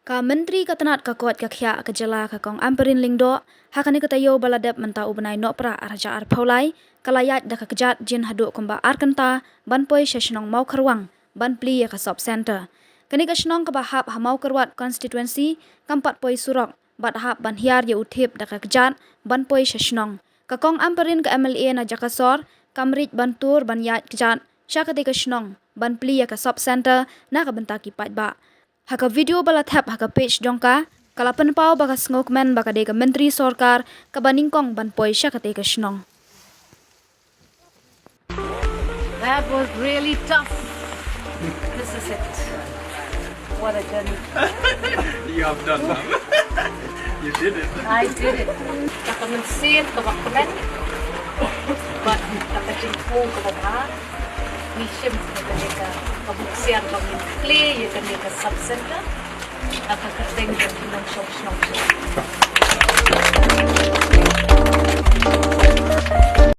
Ka menteri katanat ka kuat ka Kjat ka jala ka kong amperin lingdo hakani katayo baladep menta ubenai nopra araja ar paulai kala Iaid da ka Kjat jin Haduh kumba ar Kynta ban poi Shnong Mawkhyrwang ban pli ka sop center. Kani ka Shnong ka bahap ha Mawkhyrwang constituency kampat poi surok bat hap ban hiar ye uthip da ka Kjat ban poi Shnong. Ka kong amperin ka MLA na jakasor kamrit ban tur ban Iaid Kjat syakati ka Shnong ban pli ka sop center na ka bentaki pat ba. Haka video bala thap haka page dongka kalapan pau baka ngokmen baka deka menteri sorkar ka baningkong ban poi syakate ka Shnong. That was really tough. This is it. What a journey. You have done that. You did it. I did it. Nakamansin, kabakmen. But nakachingpong kababha. Mission ka kabuksian bangin play you can make a sub center nakakating ng Shnong.